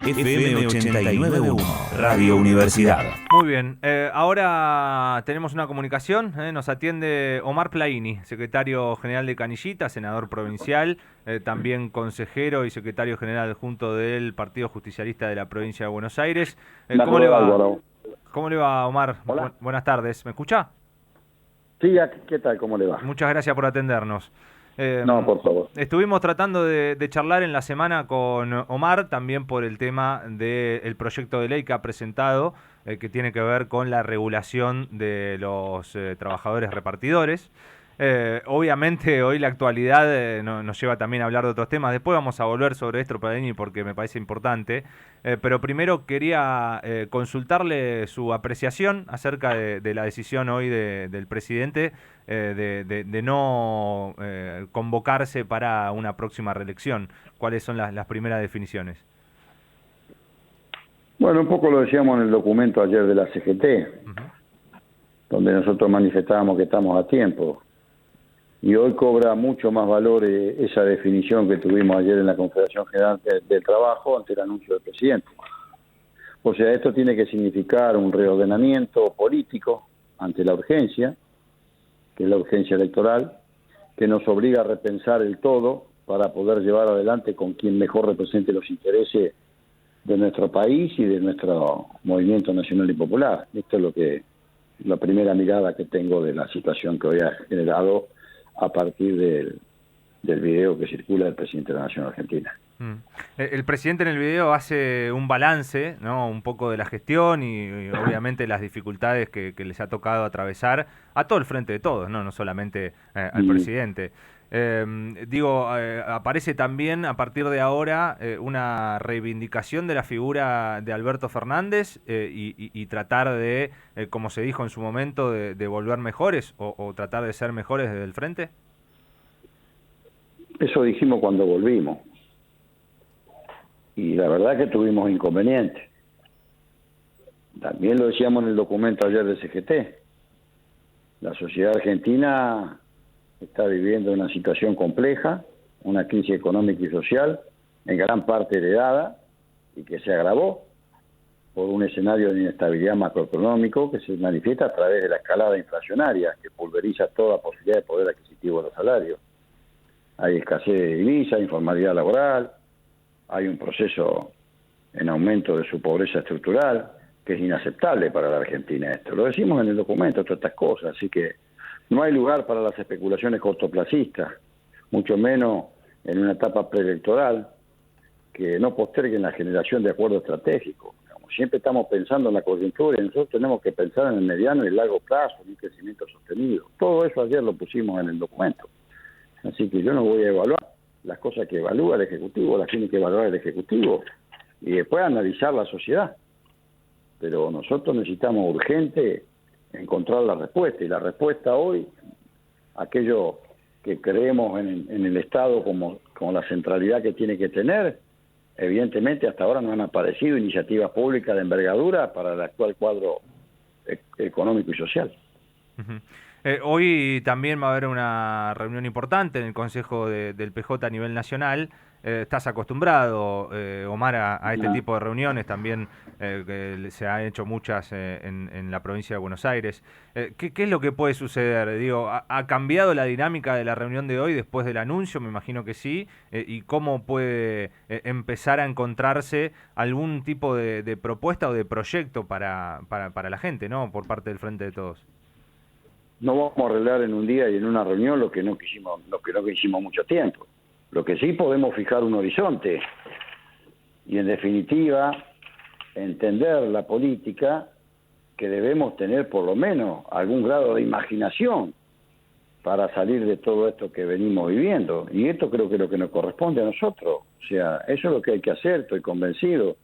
FM 89.1, Radio Universidad. Muy bien, ahora tenemos una comunicación, nos atiende Omar Plaini, secretario general de Canillita, senador provincial, también consejero y secretario general adjunto del Partido Justicialista de la provincia de Buenos Aires. ¿Cómo le va? Álvaro. ¿Cómo le va, Omar? Hola. Buenas tardes, ¿me escucha? Sí, ¿qué tal? ¿Cómo le va? Muchas gracias por atendernos. No, por favor. Estuvimos tratando de charlar en la semana con Omar, también por el tema del proyecto de ley que ha presentado, que tiene que ver con la regulación de los trabajadores repartidores. Obviamente hoy la actualidad nos lleva también a hablar de otros temas. Después vamos a volver sobre esto, Padrini, porque me parece importante. Pero primero quería consultarle su apreciación acerca de la decisión hoy del presidente de no convocarse para una próxima reelección. ¿Cuáles son las primeras definiciones? Bueno, un poco lo decíamos en el documento ayer de la CGT, donde nosotros manifestábamos que estamos a tiempo. Y hoy cobra mucho más valor esa definición que tuvimos ayer en la Confederación General del Trabajo ante el anuncio del presidente. O sea, esto tiene que significar un reordenamiento político ante la urgencia, que es la urgencia electoral, que nos obliga a repensar el todo para poder llevar adelante con quien mejor represente los intereses de nuestro país y de nuestro movimiento nacional y popular. Esto es la primera mirada que tengo de la situación que hoy ha generado a partir del video que circula del presidente de la Nación Argentina. El presidente en el video hace un balance, ¿no? Un poco de la gestión y obviamente las dificultades que les ha tocado atravesar a todo el frente de todos, no solamente al presidente. Aparece también a partir de ahora una reivindicación de la figura de Alberto Fernández y tratar de, como se dijo en su momento, de volver mejores o tratar de ser mejores desde el frente. Eso dijimos cuando volvimos. Y la verdad que tuvimos inconvenientes. También lo decíamos en el documento ayer de CGT. La sociedad argentina está viviendo una situación compleja, una crisis económica y social, en gran parte heredada, y que se agravó por un escenario de inestabilidad macroeconómico que se manifiesta a través de la escalada inflacionaria, que pulveriza toda posibilidad de poder adquisitivo de los salarios. Hay escasez de divisas, informalidad laboral, hay un proceso en aumento de su pobreza estructural, que es inaceptable para la Argentina esto. Lo decimos en el documento, todas estas cosas, así que no hay lugar para las especulaciones cortoplacistas, mucho menos en una etapa preelectoral, que no posterguen la generación de acuerdos estratégicos. Como siempre estamos pensando en la coyuntura y nosotros tenemos que pensar en el mediano y el largo plazo, en un crecimiento sostenido. Todo eso ayer lo pusimos en el documento. Así que yo no voy a evaluar las cosas que evalúa el Ejecutivo, las tiene que evaluar el Ejecutivo y después analizar la sociedad. Pero nosotros necesitamos urgente encontrar la respuesta, y la respuesta hoy, aquello que creemos en el Estado como la centralidad que tiene que tener, evidentemente hasta ahora no han aparecido iniciativas públicas de envergadura para el actual cuadro económico y social. Hoy también va a haber una reunión importante en el Consejo del PJ a nivel nacional. Estás acostumbrado, Omar, a este tipo de reuniones, también que se han hecho muchas en la provincia de Buenos Aires. ¿Qué es lo que puede suceder? Digo, ¿ha cambiado la dinámica de la reunión de hoy después del anuncio? Me imagino que sí. ¿Y cómo puede empezar a encontrarse algún tipo de propuesta o de proyecto para la gente, ¿no? Por parte del Frente de Todos. No vamos a arreglar en un día y en una reunión lo que no quisimos mucho tiempo. Lo que sí podemos fijar un horizonte y, en definitiva, entender la política, que debemos tener por lo menos algún grado de imaginación para salir de todo esto que venimos viviendo. Y esto creo que es lo que nos corresponde a nosotros. O sea, eso es lo que hay que hacer, estoy convencido.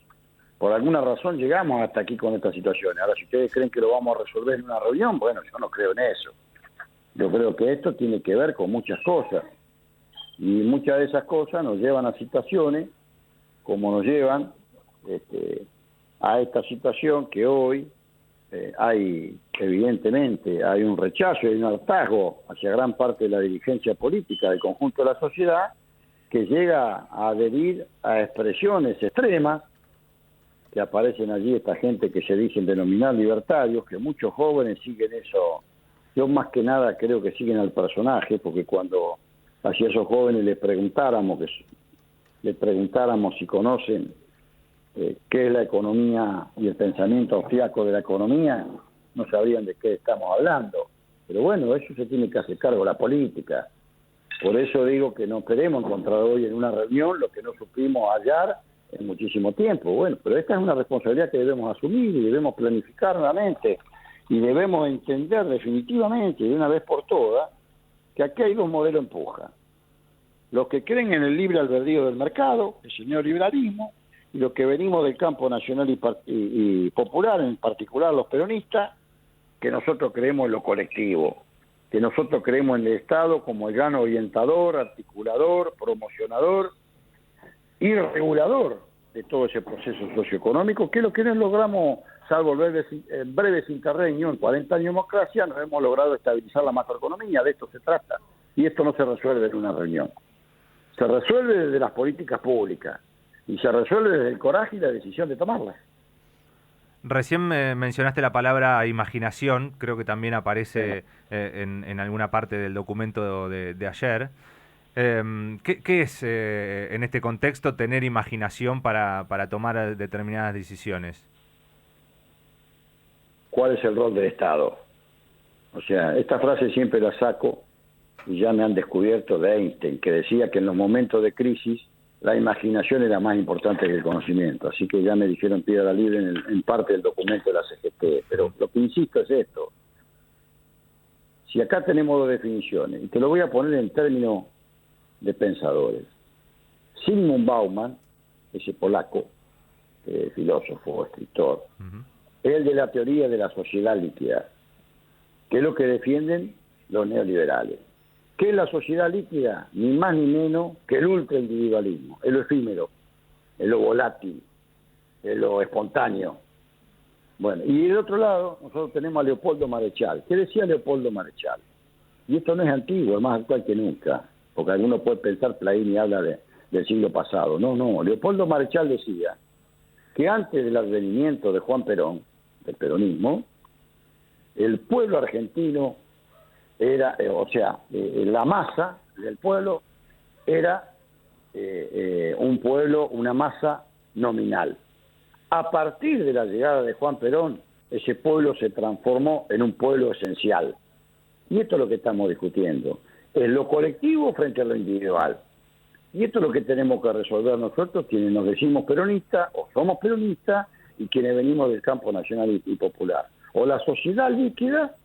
Por alguna razón llegamos hasta aquí con esta situación. Ahora, si ustedes creen que lo vamos a resolver en una reunión, bueno, yo no creo en eso. Yo creo que esto tiene que ver con muchas cosas. Y muchas de esas cosas nos llevan a situaciones como nos llevan a esta situación que hoy evidentemente hay un rechazo y hay un hartazgo hacia gran parte de la dirigencia política del conjunto de la sociedad, que llega a adherir a expresiones extremas que aparecen allí esta gente que se dicen denominar libertarios, que muchos jóvenes siguen eso. Yo más que nada creo que siguen al personaje, porque cuando hacia esos jóvenes les preguntáramos si conocen qué es la economía y el pensamiento austriaco de la economía, no sabrían de qué estamos hablando. Pero bueno, eso se tiene que hacer cargo la política. Por eso digo que no queremos encontrar hoy en una reunión lo que no supimos hallar en muchísimo tiempo. Bueno, pero esta es una responsabilidad que debemos asumir y debemos planificar nuevamente y debemos entender definitivamente de una vez por todas que aquí hay dos modelos en puja. Los que creen en el libre albedrío del mercado, el neoliberalismo, y los que venimos del campo nacional y popular, en particular los peronistas, que nosotros creemos en lo colectivo, que nosotros creemos en el Estado como el gran orientador, articulador, promocionador y regulador de todo ese proceso socioeconómico, que es lo que no logramos, salvo breves interregnos, en 40 años de democracia, no hemos logrado estabilizar la macroeconomía. De esto se trata. Y esto no se resuelve en una reunión. Se resuelve desde las políticas públicas y se resuelve desde el coraje y la decisión de tomarlas. Recién mencionaste la palabra imaginación, creo que también aparece en alguna parte del documento de ayer. ¿Qué es en este contexto tener imaginación para tomar determinadas decisiones? ¿Cuál es el rol del Estado? O sea, esta frase siempre la saco y ya me han descubierto de Einstein, que decía que en los momentos de crisis la imaginación era más importante que el conocimiento. Así que ya me dijeron piedra libre en parte del documento de la CGT. Pero lo que insisto es esto. Si acá tenemos dos definiciones, y te lo voy a poner en términos de pensadores. Zygmunt Bauman, ese polaco, filósofo, escritor, es el de la teoría de la sociedad líquida, que es lo que defienden los neoliberales. ¿Qué es la sociedad líquida? Ni más ni menos que el ultraindividualismo, es lo efímero, es lo volátil, es lo espontáneo. Bueno, y del otro lado nosotros tenemos a Leopoldo Marechal. ¿Qué decía Leopoldo Marechal? Y esto no es antiguo, es más actual que nunca, porque alguno puede pensar, Plaini habla del siglo pasado. No, Leopoldo Marechal decía que antes del advenimiento de Juan Perón, del peronismo, el pueblo argentino era, la masa del pueblo era un pueblo, una masa nominal. A partir de la llegada de Juan Perón, ese pueblo se transformó en un pueblo esencial. Y esto es lo que estamos discutiendo. Es lo colectivo frente a lo individual. Y esto es lo que tenemos que resolver nosotros, quienes nos decimos peronistas o somos peronistas y quienes venimos del campo nacional y popular. O la sociedad líquida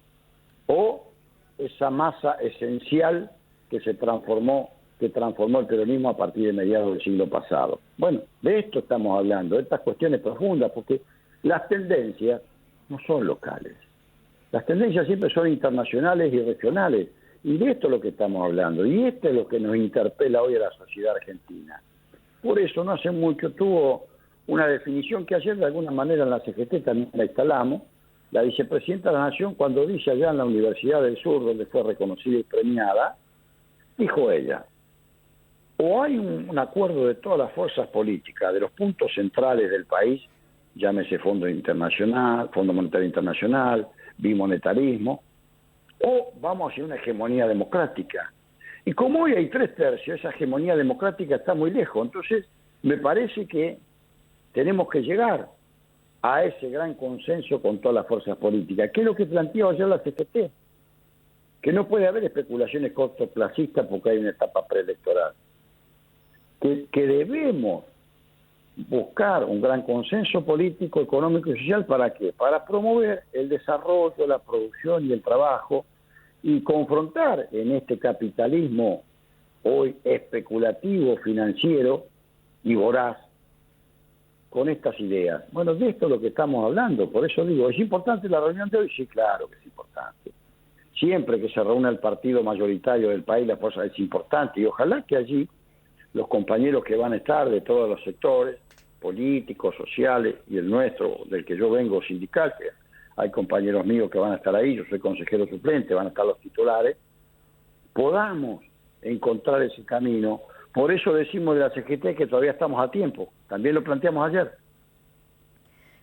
o esa masa esencial que transformó el peronismo a partir de mediados del siglo pasado. Bueno, de esto estamos hablando, de estas cuestiones profundas, porque las tendencias no son locales. Las tendencias siempre son internacionales y regionales, y de esto es lo que estamos hablando, y esto es lo que nos interpela hoy a la sociedad argentina. Por eso no hace mucho tuvo una definición que ayer de alguna manera en la CGT también la instalamos, la vicepresidenta de la Nación, cuando dice allá en la Universidad del Sur, donde fue reconocida y premiada, dijo ella, o hay un acuerdo de todas las fuerzas políticas, de los puntos centrales del país, llámese Fondo Monetario Internacional, bimonetarismo, o vamos hacia una hegemonía democrática. Y como hoy hay 3/3, esa hegemonía democrática está muy lejos. Entonces, me parece que tenemos que llegar a ese gran consenso con todas las fuerzas políticas. ¿Qué es lo que planteó ayer la CGT? Que no puede haber especulaciones cortoplacistas porque hay una etapa preelectoral. Que debemos buscar un gran consenso político, económico y social. ¿Para qué? Para promover el desarrollo, la producción y el trabajo y confrontar en este capitalismo hoy especulativo, financiero y voraz con estas ideas. Bueno, de esto es lo que estamos hablando. Por eso digo, ¿es importante la reunión de hoy? Sí, claro que es importante. Siempre que se reúna el partido mayoritario del país, la fuerza es importante y ojalá que allí los compañeros que van a estar de todos los sectores, políticos, sociales y el nuestro, del que yo vengo, sindical, que hay compañeros míos que van a estar ahí, yo soy consejero suplente, van a estar los titulares, podamos encontrar ese camino. Por eso decimos de la CGT que todavía estamos a tiempo, también lo planteamos ayer.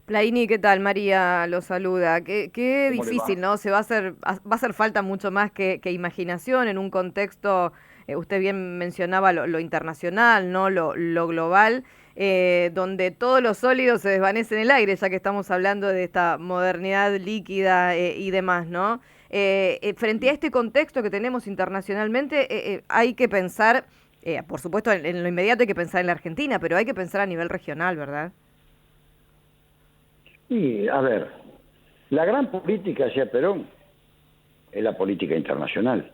Plaini, ¿qué tal? María lo saluda. Qué ¿Cómo le va? difícil, ¿no? Va a hacer falta mucho más que imaginación en un contexto, usted bien mencionaba lo internacional, ¿no? Lo global, donde todo lo sólido se desvanece en el aire, ya que estamos hablando de esta modernidad líquida y demás, ¿no? Frente a este contexto que tenemos internacionalmente, hay que pensar, por supuesto, en lo inmediato hay que pensar en la Argentina, pero hay que pensar a nivel regional, ¿verdad? Y, a ver, la gran política hacia Perón es la política internacional.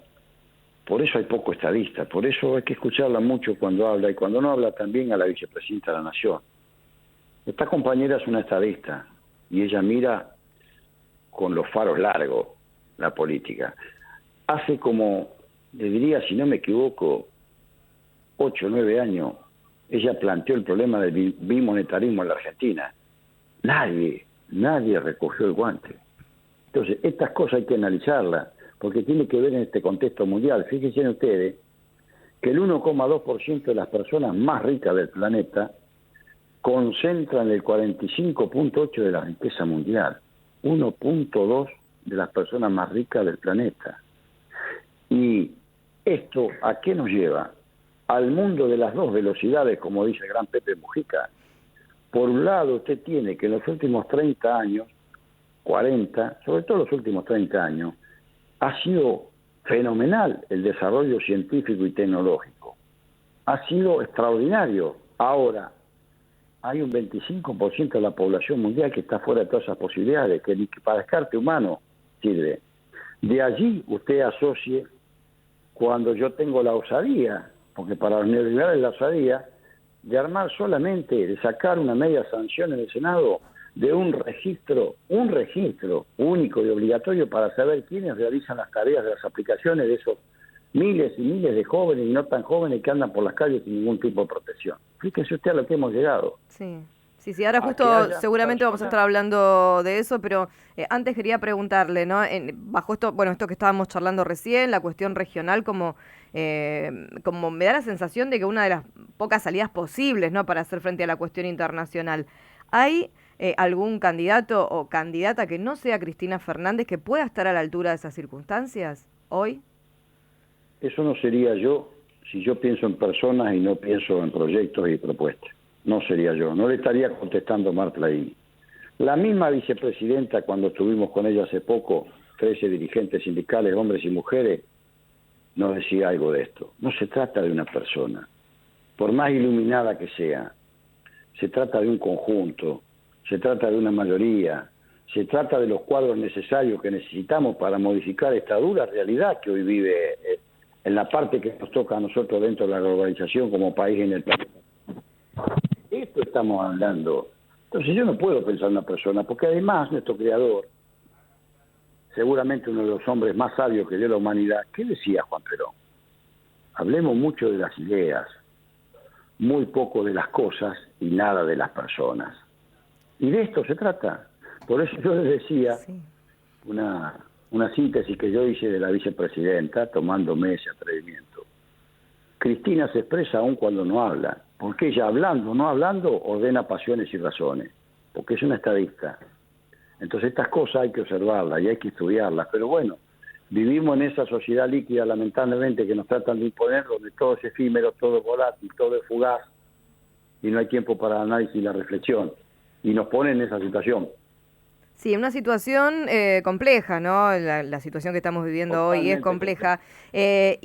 Por eso hay poco estadista, por eso hay que escucharla mucho cuando habla y cuando no habla también a la vicepresidenta de la Nación. Esta compañera es una estadista y ella mira con los faros largos la política. Hace como, le diría, si no me equivoco, 8 o 9 años, ella planteó el problema del bimonetarismo en la Argentina. Nadie recogió el guante. Entonces, estas cosas hay que analizarlas, porque tiene que ver en este contexto mundial. Fíjense ustedes que el 1,2% de las personas más ricas del planeta concentran el 45,8% de la riqueza mundial. 1,2% de las personas más ricas del planeta. ¿Y esto a qué nos lleva? Al mundo de las dos velocidades, como dice el gran Pepe Mujica. Por un lado, usted tiene que en los últimos 30 años, 40, sobre todo los últimos 30 años, ha sido fenomenal el desarrollo científico y tecnológico. Ha sido extraordinario. Ahora, hay un 25% de la población mundial que está fuera de todas esas posibilidades, que para descarte humano sirve. De allí usted asocie cuando yo tengo la osadía, porque para los neoliberales la osadía, de armar solamente, de sacar una media sanción en el Senado de un registro único y obligatorio para saber quiénes realizan las tareas de las aplicaciones de esos miles y miles de jóvenes y no tan jóvenes que andan por las calles sin ningún tipo de protección. Fíjese usted a lo que hemos llegado. Sí, ahora justo seguramente vamos a estar hablando de eso, pero antes quería preguntarle, ¿no? Bajo esto, bueno, esto que estábamos charlando recién, la cuestión regional, como me da la sensación de que una de las pocas salidas posibles, ¿no? Para hacer frente a la cuestión internacional. ¿Hay algún candidato o candidata que no sea Cristina Fernández que pueda estar a la altura de esas circunstancias hoy? Eso no sería yo si yo pienso en personas y no pienso en proyectos y propuestas. No sería yo, no le estaría contestando Marta ahí. La misma vicepresidenta, cuando estuvimos con ella hace poco, 13 dirigentes sindicales, hombres y mujeres, nos decía algo de esto. No se trata de una persona, por más iluminada que sea, se trata de un conjunto, se trata de una mayoría, se trata de los cuadros necesarios que necesitamos para modificar esta dura realidad que hoy vive en la parte que nos toca a nosotros dentro de la globalización como país en el planeta. Esto estamos hablando. Entonces yo no puedo pensar en una persona, porque además nuestro creador, seguramente uno de los hombres más sabios que dio la humanidad, ¿qué decía Juan Perón? Hablemos mucho de las ideas, muy poco de las cosas y nada de las personas. Y de esto se trata. Por eso yo les decía una síntesis que yo hice de la vicepresidenta, tomándome ese atrevimiento. Cristina se expresa aún cuando no habla, porque ella hablando o no hablando ordena pasiones y razones, porque es una estadista. Entonces estas cosas hay que observarlas y hay que estudiarlas, pero bueno, vivimos en esa sociedad líquida lamentablemente que nos tratan de imponer, donde todo es efímero, todo es volátil, todo es fugaz, y no hay tiempo para el análisis y la reflexión, y nos ponen en esa situación. Sí, una situación compleja, ¿no? La situación que estamos viviendo Totalmente hoy es compleja. E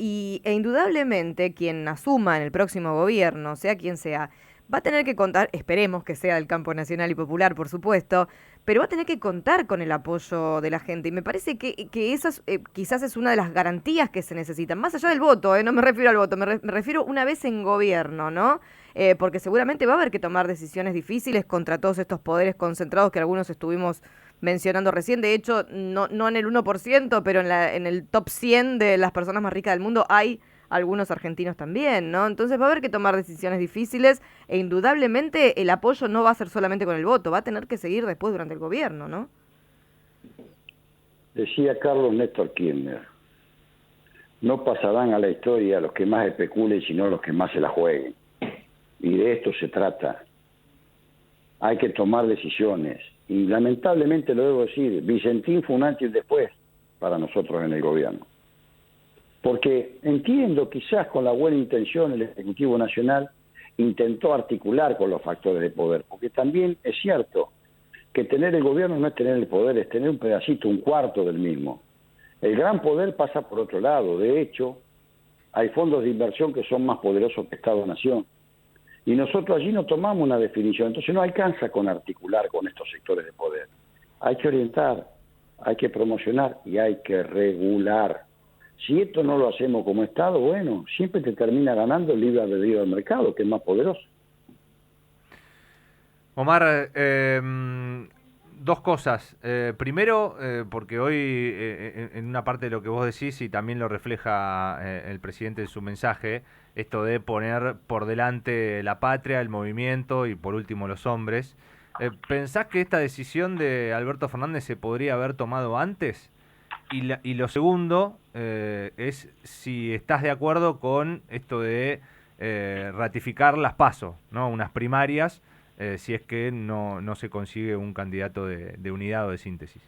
indudablemente quien asuma en el próximo gobierno, sea quien sea, va a tener que contar, esperemos que sea del campo nacional y popular, por supuesto, pero va a tener que contar con el apoyo de la gente. Y me parece que esa quizás es una de las garantías que se necesitan. Más allá del voto, no me refiero al voto, me refiero una vez en gobierno, ¿no? Porque seguramente va a haber que tomar decisiones difíciles contra todos estos poderes concentrados que algunos estuvimos mencionando recién. De hecho, no en el 1%, pero en el top 100 de las personas más ricas del mundo hay algunos argentinos también, ¿no? Entonces va a haber que tomar decisiones difíciles e indudablemente el apoyo no va a ser solamente con el voto, va a tener que seguir después durante el gobierno, ¿no? Decía Carlos Néstor Kirchner, no pasarán a la historia los que más especulen, sino los que más se la jueguen. Y de esto se trata. Hay que tomar decisiones y lamentablemente lo debo decir, Vicentín fue un antes y después para nosotros en el gobierno. Porque entiendo, quizás con la buena intención, el Ejecutivo Nacional intentó articular con los factores de poder, porque también es cierto que tener el gobierno no es tener el poder, es tener un pedacito, un cuarto del mismo. El gran poder pasa por otro lado. De hecho, hay fondos de inversión que son más poderosos que Estado-Nación. Y nosotros allí no tomamos una definición. Entonces no alcanza con articular con estos sectores de poder. Hay que orientar, hay que promocionar y hay que regular. Si esto no lo hacemos como Estado, bueno, siempre te termina ganando el libre albedrío del mercado, que es más poderoso. Omar, dos cosas. Primero, porque hoy en una parte de lo que vos decís y también lo refleja el presidente en su mensaje, esto de poner por delante la patria, el movimiento y por último los hombres. ¿Pensás que esta decisión de Alberto Fernández se podría haber tomado antes? Y lo segundo es si estás de acuerdo con esto de ratificar las PASO, ¿no? Unas primarias, si es que no se consigue un candidato de unidad o de síntesis.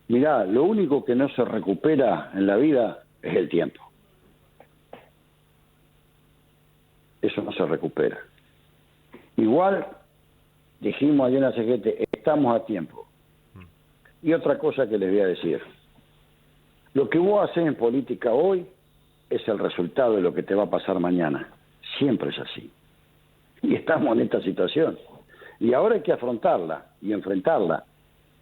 Mirá, lo único que no se recupera en la vida es el tiempo. Eso no se recupera. Igual, dijimos ayer en la CGT, estamos a tiempo. Y otra cosa que les voy a decir. Lo que vos haces en política hoy es el resultado de lo que te va a pasar mañana. Siempre es así. Y estamos en esta situación. Y ahora hay que afrontarla y enfrentarla.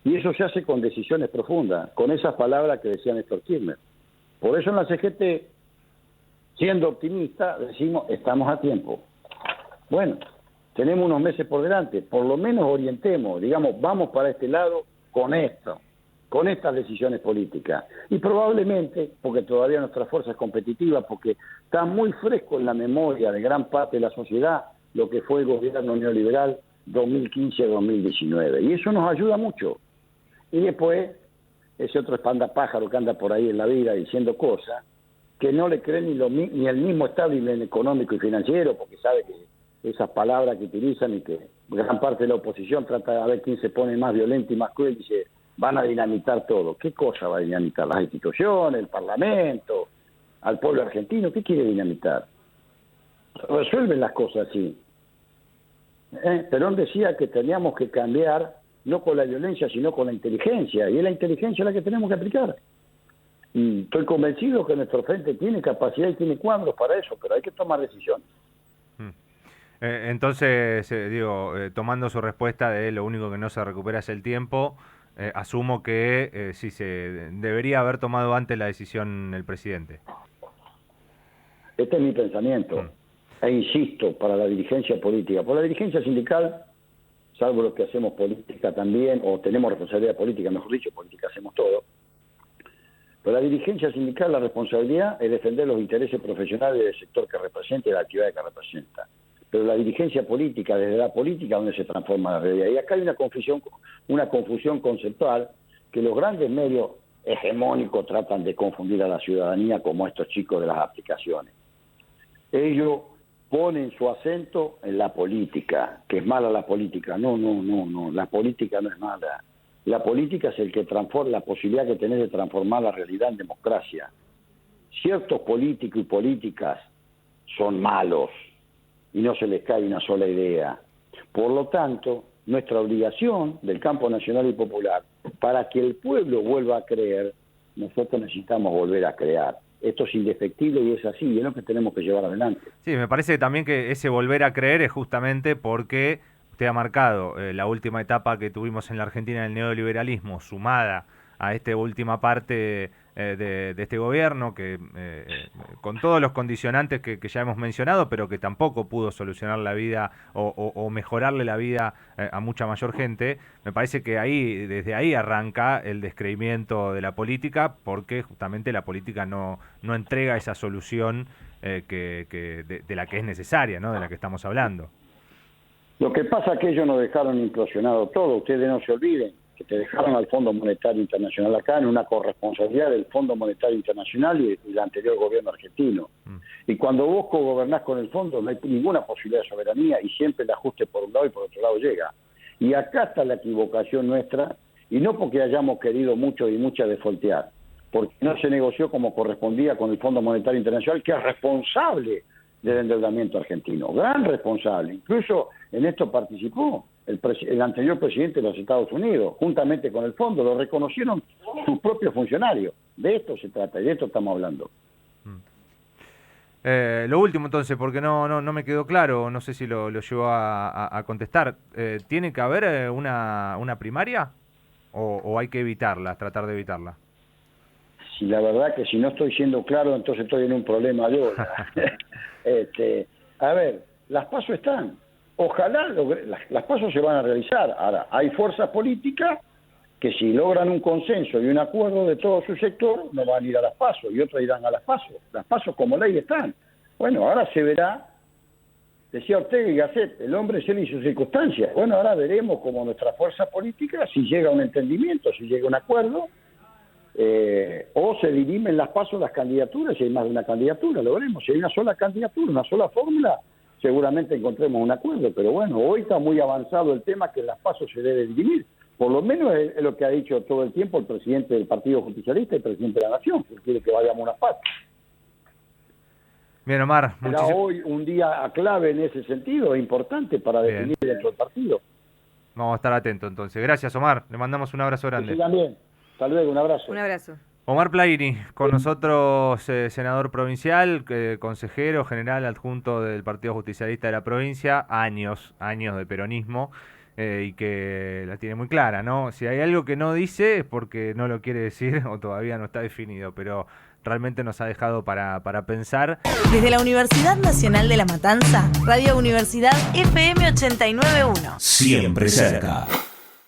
Y eso se hace con decisiones profundas, con esas palabras que decía Néstor Kirchner. Por eso en la CGT, siendo optimista, decimos, estamos a tiempo. Bueno, tenemos unos meses por delante, por lo menos orientemos, digamos, vamos para este lado con esto, con estas decisiones políticas. Y probablemente, porque todavía nuestra fuerza es competitiva, porque está muy fresco en la memoria de gran parte de la sociedad lo que fue el gobierno neoliberal 2015-2019. Y eso nos ayuda mucho. Y después, ese otro espantapájaro que anda por ahí en la vida diciendo cosas que no le cree ni el mismo establishment económico y financiero, porque sabe que esas palabras que utilizan y que gran parte de la oposición trata de ver quién se pone más violento y más cruel, dice, van a dinamitar todo. ¿Qué cosa va a dinamitar? Las instituciones, el Parlamento, al pueblo argentino. ¿Qué quiere dinamitar? Resuelven las cosas así. Perón decía que teníamos que cambiar no con la violencia, sino con la inteligencia. Y es la inteligencia la que tenemos que aplicar. Y estoy convencido que nuestro frente tiene capacidad y tiene cuadros para eso, pero hay que tomar decisiones. Entonces, tomando su respuesta de lo único que no se recupera es el tiempo, asumo que sí se debería haber tomado antes la decisión el presidente. Este es mi pensamiento. E insisto, para la dirigencia política. Por la dirigencia sindical, salvo los que hacemos política también, o tenemos responsabilidad política, mejor dicho, política hacemos todo. Pero la dirigencia sindical, la responsabilidad es defender los intereses profesionales del sector que representa y de la actividad que representa. Pero la dirigencia política, desde la política donde se transforma la realidad. Y acá hay una confusión conceptual que los grandes medios hegemónicos tratan de confundir a la ciudadanía, como estos chicos de las aplicaciones. Ellos ponen su acento en la política, que es mala la política. No, la política no es mala. La política es el que transforma, la posibilidad que tenés de transformar la realidad en democracia. Ciertos políticos y políticas son malos y no se les cae una sola idea. Por lo tanto, nuestra obligación del campo nacional y popular, para que el pueblo vuelva a creer, nosotros necesitamos volver a crear. Esto es indefectible y es así, y es lo que tenemos que llevar adelante. Sí, me parece también que ese volver a creer es justamente porque usted ha marcado la última etapa que tuvimos en la Argentina del neoliberalismo, sumada a esta última parte de este gobierno, que con todos los condicionantes que ya hemos mencionado, pero que tampoco pudo solucionar la vida o mejorarle la vida a mucha mayor gente. Me parece que desde ahí arranca el descreimiento de la política, porque justamente la política no entrega esa solución de la que es necesaria, ¿no? De la que estamos hablando. Lo que pasa es que ellos nos dejaron implosionado todo. Ustedes no se olviden que te dejaron al Fondo Monetario Internacional acá en una corresponsabilidad del Fondo Monetario Internacional y el anterior gobierno argentino. Y cuando vos cogobernás con el fondo no hay ninguna posibilidad de soberanía y siempre el ajuste por un lado y por otro lado llega. Y acá está la equivocación nuestra, y no porque hayamos querido mucho y mucha desfoltear, porque no se negoció como correspondía con el Fondo Monetario Internacional, que es responsable del endeudamiento argentino, gran responsable. Incluso en esto participó el anterior presidente de los Estados Unidos, juntamente con el fondo, lo reconocieron sus propios funcionarios. De esto se trata, y de esto estamos hablando. Lo último entonces, porque no me quedó claro, no sé si lo llegó a contestar. ¿Tiene que haber una primaria o hay que evitarla, tratar de evitarla? Si la verdad que si no estoy siendo claro, entonces estoy en un problema yo. A ver, las PASO están. Ojalá las PASO se van a realizar. Ahora, hay fuerzas políticas que si logran un consenso y un acuerdo de todo su sector, no van a ir a las PASO y otros irán a las PASO. Las PASO como ley están. Bueno, ahora se verá, decía Ortega y Gasset, el hombre es él y sus circunstancias. Bueno, ahora veremos como nuestra fuerza política, si llega a un entendimiento, si llega a un acuerdo, o se dirimen las PASO las candidaturas, si hay más de una candidatura, lo veremos. Si hay una sola candidatura, una sola fórmula, seguramente encontremos un acuerdo. Pero bueno, hoy está muy avanzado el tema que en las PASO se debe dirimir. Por lo menos es lo que ha dicho todo el tiempo el presidente del Partido Justicialista y el presidente de la Nación, que quiere que vayamos a una PASO. Bien, Omar. Será hoy un día clave en ese sentido, importante para definir dentro del partido. Vamos a estar atentos entonces. Gracias, Omar. Le mandamos un abrazo grande. Sí, también. Hasta luego, un abrazo. Un abrazo. Omar Plaini, con nosotros, senador provincial, consejero general adjunto del Partido Justicialista de la provincia, años de peronismo, y que la tiene muy clara, ¿no? Si hay algo que no dice es porque no lo quiere decir o todavía no está definido, pero realmente nos ha dejado para pensar. Desde la Universidad Nacional de La Matanza, Radio Universidad FM 89.1. Siempre cerca.